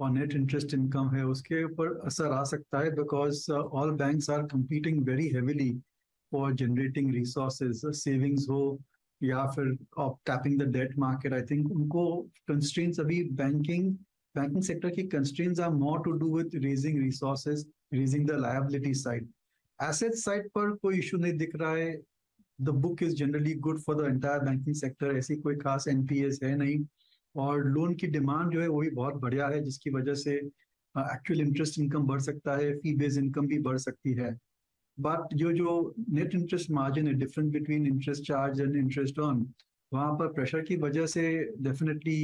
और net interest income है उसके ऊपर असर आ सकता है, because all banks are competing very heavily for generating resources, savings हो या फिर tapping the debt market. I think उनको कंस्ट्रेंट्स अभी बैंकिंग सेक्टर की constraints are more to do with raising resources, raising the liability side. Asset side पर कोई issue नहीं दिख रहा है। The book is generally good for the entire banking sector, ऐसी कोई खास एनपीएस है नहीं, और लोन की डिमांड जो है वो भी बहुत बढ़िया है, जिसकी वजह से एक्चुअल इंटरेस्ट इनकम बढ़ सकता है, फी बेस्ड इनकम भी बढ़ सकती है। बट जो जो नेट इंटरेस्ट मार्जिन है, difference between interest charge and interest earn, वहाँ पर प्रेशर की वजह से डेफिनेटली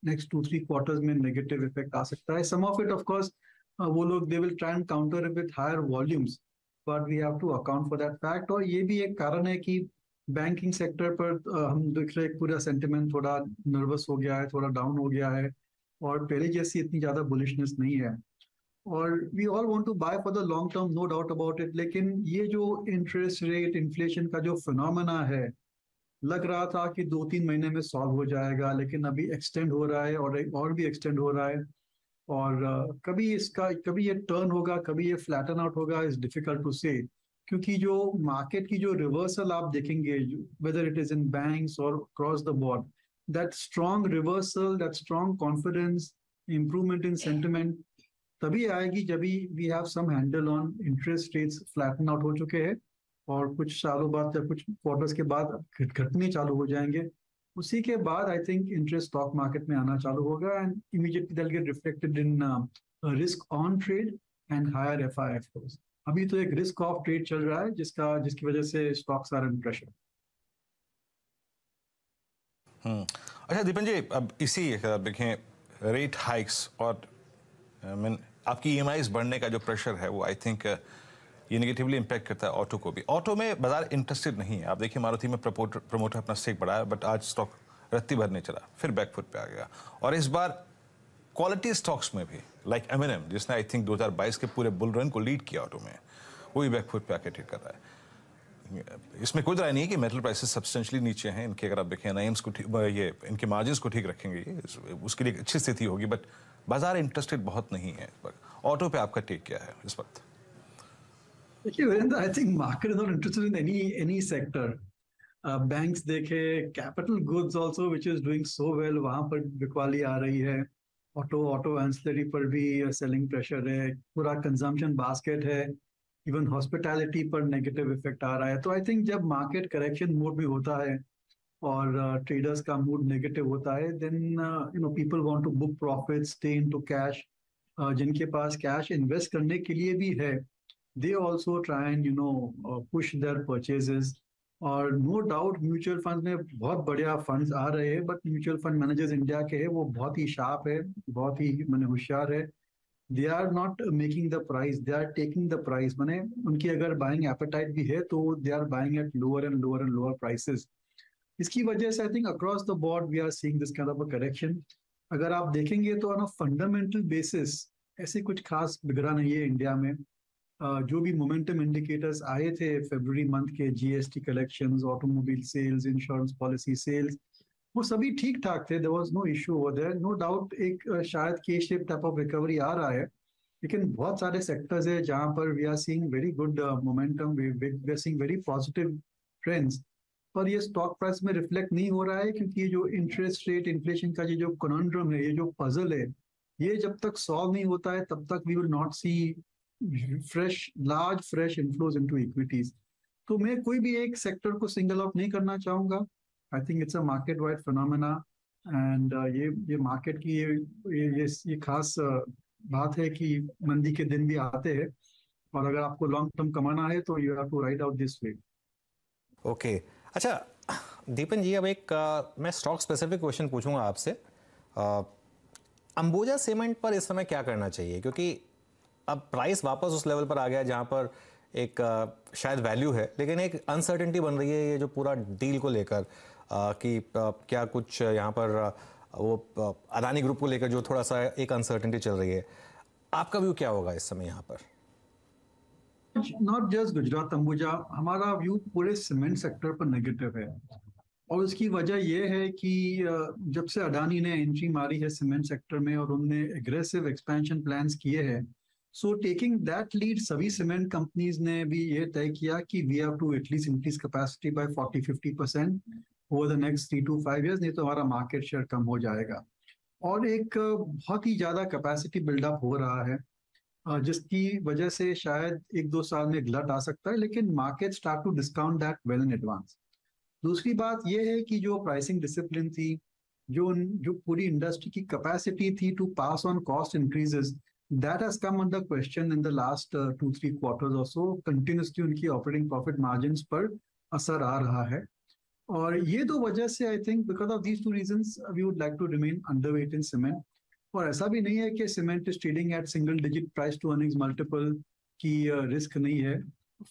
नेक्स्ट 2-3 क्वार्टर्स में नेगेटिव इफेक्ट आ सकता है। Some of it of course वो लोग they will try and counter with higher volumes, but we have to account for that fact. और ये भी एक कारण है कि बैंकिंग सेक्टर पर हम देख रहे हैं पूरा सेंटिमेंट थोड़ा नर्वस हो गया है, थोड़ा डाउन हो गया है, और पहले जैसी इतनी ज़्यादा बुलिशनेस नहीं है। और we all want to buy for the long term, no doubt about it, लेकिन ये जो इंटरेस्ट रेट इन्फ्लेशन का जो फिनोमेना है, लग रहा था कि 2-3 महीने में सॉल्व हो जाएगा, लेकिन अभी एक्सटेंड हो रहा है और भी एक्सटेंड हो रहा है। और कभी ये टर्न होगा, कभी ये फ्लैटन आउट होगा, इज डिफिकल्ट टू से। क्योंकि जो मार्केट की जो रिवर्सल आप देखेंगे, whether it is in banks or across the board, that strong reversal, that strong confidence, improvement in sentiment तभी आएगी जब we have some handle on interest rates flatten out हो चुके हैं, और कुछ सालों बाद या कुछ क्वार्टर्स के बाद घटने चालू हो जाएंगे। उसी के बाद I think interest stock market में आना चालू होगा, and immediately that get reflected in risk on trade and higher FII flows. अभी तो एक रिस्क ऑफ ट्रेड चल रहा है जिसकी वजह से स्टॉक्स आर अंडर प्रेशर। अच्छा दीपन जी, अब इसी देखें रेट हाइक्स और मीन आपकी ईएमआईज बढ़ने का जो प्रेशर है वो आई थिंक ये नेगेटिवली इम्पैक्ट करता है ऑटो को भी। ऑटो में बाजार इंटरेस्टेड नहीं है। आप देखिए मारुति में प्रमोटर अपना स्टेक बढ़ाया, बट आज स्टॉक रत्ती भर नहीं चला, फिर बैकफुट पे आ गया। और इस बार क्वालिटी स्टॉक्स में भी लाइक एमएनएम, जिसने आई थिंक 2022 के पूरे बुल रन को लीड किया ऑटो में, वो भी बैकफुट पे आके ट्रेड कर रहा है। इसमें कोई राय नहीं है कि मेटल प्राइसेस सब्सटेंशियली नीचे हैं इनके। अगर आप देखें नाइम्स को ये इनके मार्जिन को ठीक रखेंगे उसके लिए अच्छी स्थिति होगी, बट बाजार इंटरेस्टेड बहुत नहीं है इस वक्त। ऑटो पे आपका टेक क्या है इस वक्त? देखिए Virendra, I think market is not interested in any sector. Banks देखे, capital goods also which is doing so well, वहां पर बिकवाली आ रही है। ऑटो एंसिलरी पर भी सेलिंग प्रेशर है, पूरा कंजम्पशन बास्केट है, इवन हॉस्पिटैलिटी पर नेगेटिव इफेक्ट आ रहा है। तो आई थिंक जब मार्केट करेक्शन मोड में होता है और ट्रेडर्स का मूड नेगेटिव होता है, then people want to book profit, stay into cash. जिनके पास कैश इन्वेस्ट करने के लिए भी है, they also try and push their purchases। और नो डाउट म्यूचुअल फंड में बहुत बढ़िया फंड्स आ रहे हैं, but mutual fund managers India के हैं वो बहुत ही शार्प है, बहुत ही मैंने होशियार है। They are not making the price, they are taking the price. मैंने उनकी अगर बाइंग एपेटाइट भी है तो they are buying at lower and lower and lower prices. इसकी वजह से I think across the board we are seeing this kind of a correction. अगर आप देखेंगे तो ऑन अ फंडामेंटल बेसिस ऐसे कुछ खास बिगड़ा नहीं है इंडिया में। जो भी मोमेंटम इंडिकेटर्स आए थे फरवरी मंथ के, GST collections, automobile sales, insurance policy sales, वो सभी ठीक ठाक थे। There was no issue over there. No doubt एक शायद K shape type of recovery आ रहा है, लेकिन बहुत सारे सेक्टर्स है जहां पर we are seeing very good momentum, we are seeing very positive trends. पर ये स्टॉक प्राइस में रिफ्लेक्ट नहीं हो रहा है, क्योंकि ये जो इंटरेस्ट रेट इन्फ्लेशन का ये जो कॉन्ड्रम है, ये जो पजल है, ये जब तक सॉल्व नहीं होता है तब तक we will not see fresh inflows into equities. तो मैं कोई भी एक सेक्टर को सिंगल आउट नहीं करना चाहूंगा। I think it's a market wide phenomena, and ये मार्केट की ये खास बात है कि मंदी के दिन भी आते हैं, और अगर आपको लॉन्ग टर्म कमाना है तो you have to ride out this way. Okay, अच्छा दीपन जी, अब एक मैं स्टॉक स्पेसिफिक क्वेश्चन पूछूंगा आपसे। अंबुजा सीमेंट पर इस समय क्या करना चाहिए, क्योंकि अब प्राइस वापस उस लेवल पर आ गया जहां पर एक शायद वैल्यू है, लेकिन एक अनसर्टेनिटी बन रही है ये जो पूरा डील को लेकर कि क्या कुछ यहाँ पर वो अदानी ग्रुप को लेकर जो थोड़ा सा एक अनसर्टेनिटी चल रही है। आपका व्यू क्या होगा इस समय यहाँ पर? नॉट जस्ट गुजरात अंबुजा, हमारा व्यू पूरे सीमेंट सेक्टर पर नेगेटिव है। और उसकी वजह यह है कि जब से अडानी ने एंट्री मारी है सीमेंट सेक्टर में और उनने एग्रेसिव एक्सपेंशन प्लान्स किए हैं, सो टेकिंग दैट लीड सभी सीमेंट कंपनीज ने भी ये तय किया कि we have to at least increase capacity by 40-50% over the next 3 to 5 years, नहीं तो हमारा मार्केट शेयर कम हो जाएगा। और एक बहुत ही ज़्यादा कैपेसिटी बिल्डअप हो रहा है, जिसकी वजह से शायद 1-2 साल में ग्लट आ सकता है, लेकिन market start to discount that well in advance. दूसरी बात यह है कि जो प्राइसिंग डिसिप्लिन थी, जो पूरी इंडस्ट्री की कैपेसिटी थी to pass on cost increases, that has come under question in the last 2-3 quarters और सो। कंटिन्यूसली उनकी ऑपरेटिंग प्रॉफिट मार्जिन्स पर असर आ रहा है। और ये दो वजह से I think because of these two reasons we would like to remain underweight in cement. और ऐसा भी नहीं है कि cement is trading at single digit price to earnings multiple की रिस्क नहीं है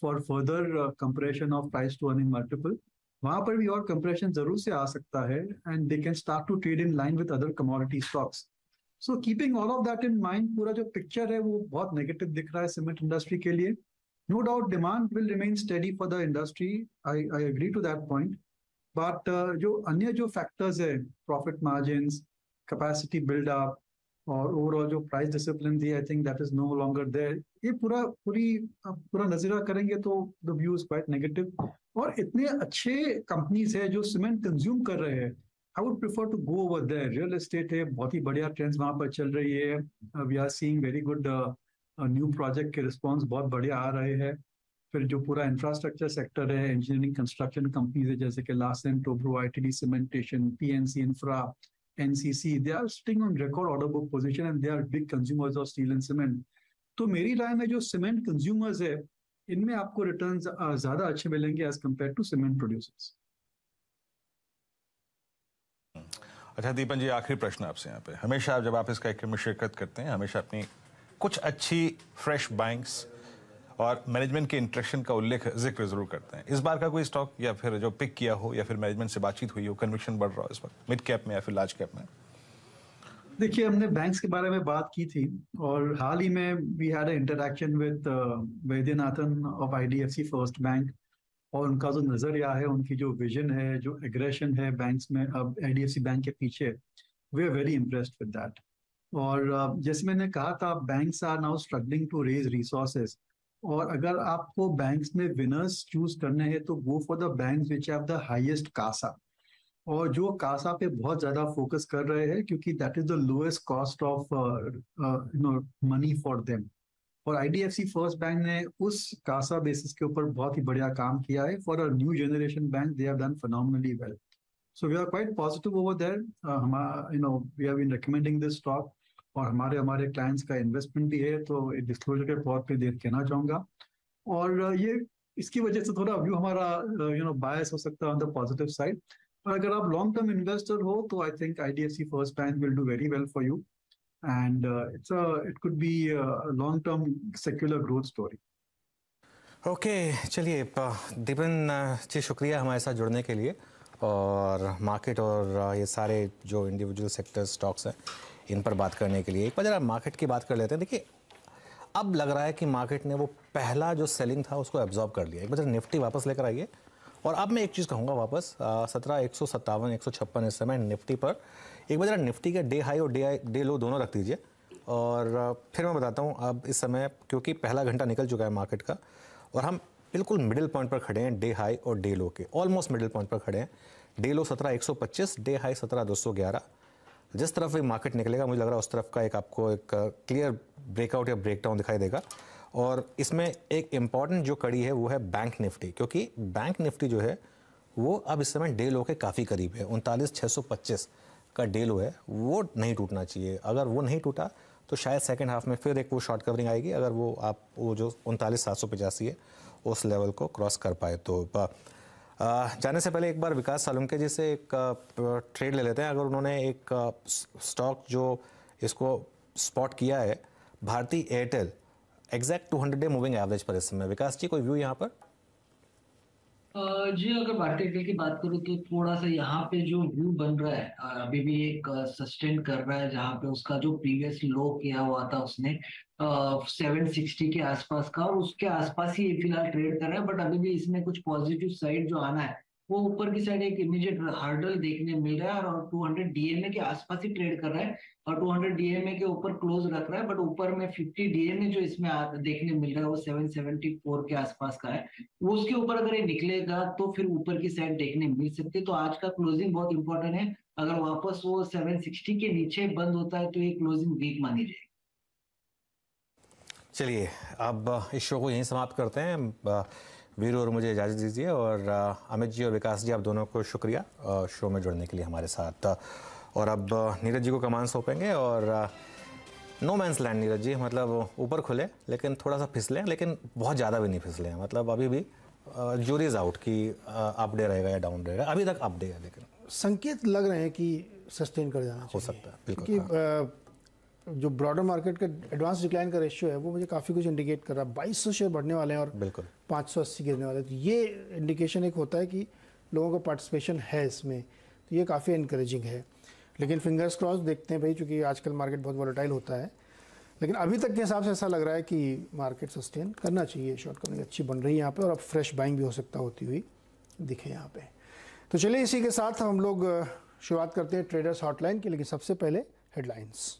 for further compression of price to earning multiple. वहां पर भी और कंप्रेशन जरूर से आ सकता है and they can start to trade in line with other commodity stocks. So keeping all of that in mind, पूरा जो पिक्चर है वो बहुत नेगेटिव दिख रहा है सीमेंट इंडस्ट्री के लिए। No doubt demand will remain steady for the industry, I agree to that point, but जो अन्य जो फैक्टर्स है, प्रॉफिट मार्जिन्स, कैपेसिटी बिल्डअप और ओवरऑल जो प्राइस डिसिप्लिन थी, I think that is no longer there. ये पूरा नजरिया करेंगे तो the view is quite negative. और इतने अच्छे कंपनीज है जो सीमेंट कंज्यूम कर रहे हैं, I would prefer to go over there. Real estate है, बहुत ही बढ़िया ट्रेंड्स वहां पर चल रही है। We are seeing very good new project के रिस्पॉन्स बहुत बढ़िया आ रहे हैं। फिर जो पूरा इंफ्रास्ट्रक्चर सेक्टर है, इंजीनियरिंग कंस्ट्रक्शन कंपनीज है जैसे कि Larsen Toubro, ITD Cementation, PNC Infra, NCC, they are sitting on record order book position and they are big consumers of steel and cement. तो मेरी राय में जो सीमेंट कंज्यूमर्स है, इनमें आपको रिटर्न्स ज्यादा अच्छे मिलेंगे as compare to cement producers. अच्छा दीपन जी, आखिरी प्रश्न आपसे यहाँ पे। हमेशा जब आप इस कार्यक्रम में शिरकत करते हैं, हमेशा अपनी कुछ अच्छी फ्रेश बैंक्स और मैनेजमेंट के इंटरेक्शन का जिक्र जरूर करते हैं। इस बार का कोई स्टॉक या फिर जो पिक किया हो या फिर मैनेजमेंट से बातचीत हुई हो, कन्विक्शन बढ़ रहा हो इस वक्त मिड कैप में या फिर लार्ज कैप में? देखिए, हमने बैंक्स के बारे में बात की थी और हाल ही में we had a interaction with Vaidyanathan of IDFC first bank. और उनका जो नजरिया है, उनकी जो विजन है, जो एग्रेशन है बैंक्स में अब आईडीएफसी बैंक के पीछे, we are very impressed with that. और जैसे मैंने कहा था, banks are now struggling to raise resources. और अगर आपको बैंक्स में विनर्स चूज करने हैं तो go for the banks which have the highest Kasa, और जो कासा पे बहुत ज्यादा फोकस कर रहे हैं, क्योंकि that is the lowest cost of money for them. और आईडीएफसी फर्स्ट बैंक ने उस कासा बेसिस के ऊपर बहुत ही बढ़िया काम किया है। For a new generation bank they have done phenomenally well. So we are quite positive over there. We have been recommending this stock और हमारे क्लाइंट्स का इन्वेस्टमेंट भी है, तो डिस्क्लोजर के तौर पे देख कहना चाहूंगा। और ये इसकी वजह से थोड़ा व्यू हमारा बायस हो सकता है ऑन द पॉजिटिव साइड। और अगर आप लॉन्ग टर्म इन्वेस्टर हो तो I think IDFC first bank will do very well for you and it could be long term secular growth story. Okay, चलिए दीपन जी, शुक्रिया हमारे साथ जुड़ने के लिए और मार्केट और ये सारे जो इंडिविजुअल सेक्टर स्टॉक्स हैं इन पर बात करने के लिए। एक बार जरा मार्केट की बात कर लेते हैं। देखिए, अब लग रहा है कि मार्केट ने वो पहला जो सेलिंग था उसको एब्जॉर्ब कर लिया। एक बार निफ्टी वापस लेकर आइए। और अब मैं एक चीज़ कहूँगा वापस, 17,157, 156 इस समय निफ्टी पर। एक बार जरा निफ्टी के डे हाई और डे लो दोनों रख दीजिए और फिर मैं बताता हूँ अब इस समय, क्योंकि पहला घंटा निकल चुका है मार्केट का और हम बिल्कुल मिडिल पॉइंट पर खड़े हैं, डे हाई और डे लो के ऑलमोस्ट मिडिल पॉइंट पर खड़े हैं। डे लो 17,125, डे हाई 17,211। जिस तरफ भी मार्केट निकलेगा मुझे लग रहा है उस तरफ का एक आपको एक क्लियर ब्रेकआउट या ब्रेकडाउन दिखाई देगा। और इसमें एक इम्पॉर्टेंट जो कड़ी है वो है बैंक निफ्टी, क्योंकि बैंक निफ्टी जो है वो अब इस समय डे लो के काफ़ी करीब है। 39,625 का डे लो है, वो नहीं टूटना चाहिए। अगर वो नहीं टूटा तो शायद सेकंड हाफ में फिर एक वो शॉर्ट कवरिंग आएगी, अगर वो आप वो जो 39,785 है उस लेवल को क्रॉस कर पाए तो। जाने से पहले एक बार विकास सालुंके जी से एक ट्रेड ले लेते हैं। अगर उन्होंने एक स्टॉक जो इसको स्पॉट किया है, Bharti Airtel, exact 200 day moving average पर इस समय। विकास जी, कोई व्यू यहाँ पर? जी, अगर भारतीय एयरटेल की बात करूँ तो थोड़ा सा यहाँ पे जो व्यू बन रहा है अभी भी एक सस्टेन कर रहा है, जहाँ पे उसका जो प्रीवियस लो किया हुआ था उसने 760 के आसपास का, और उसके आसपास ही फिलहाल ट्रेड कर रहा है। बट अभी भी इसमें कुछ पॉजिटिव साइड जो आना है वो ऊपर की साइड एक इमीडिएट हार्डल देखने मिल रहा है और 200 डीएमए के आसपास ही ट्रेड कर रहा है और 200 डीएमए के ऊपर क्लोज रख रहा है, बट ऊपर में 50 डीएमए जो इसमें देखने मिल रहा है वो 774 के आसपास का है। वो उसके ऊपर अगर ये निकलेगा तो फिर ऊपर की साइड देखने मिल सकती है। तो आज का क्लोजिंग बहुत इंपॉर्टेंट है, अगर वापस वो 760 के नीचे बंद होता है तो ये क्लोजिंग वीक मानी जाएगी। चलिए अब इस शो को यहीं समाप्त करते हैं। वीरू और मुझे इजाज़त दीजिए, और अमित जी और विकास जी आप दोनों को शुक्रिया शो में जुड़ने के लिए हमारे साथ। और अब नीरज जी को कमान सौंपेंगे, और no man's land Neeraj ji, मतलब ऊपर खुले लेकिन थोड़ा सा फिसले, लेकिन बहुत ज़्यादा भी नहीं फिसले, मतलब अभी भी जूरी इज आउट कि अप डे रहेगा या डाउन रहेगा। अभी तक अप डे है, लेकिन संकेत लग रहे हैं कि सस्टेन कर जाना हो सकता है बिल्कुल। क्योंकि जो ब्रॉडर मार्केट का एडवांस डिक्लाइन का रेशियो है वो मुझे काफ़ी कुछ इंडिकेट कर रहा है। 2200 शेयर बढ़ने वाले हैं और बिल्कुल 580 गिरने वाले हैं, तो ये इंडिकेशन एक होता है कि लोगों का पार्टिसिपेशन है इसमें, तो ये काफ़ी इनकरेजिंग है। लेकिन फिंगर्स क्रॉस देखते हैं भाई, चूँकि आजकल मार्केट बहुत वॉलेटाइल होता है, लेकिन अभी तक के हिसाब से ऐसा लग रहा है कि मार्केट सस्टेन करना चाहिए। शॉर्ट कवरिंग अच्छी बन रही है यहाँ पे, और अब फ्रेश बाइंग भी हो सकता होती हुई दिखे यहाँ पे। तो चलिए इसी के साथ हम लोग शुरुआत करते हैं ट्रेडर्स हॉटलाइन की, लेकिन सबसे पहले हेडलाइंस।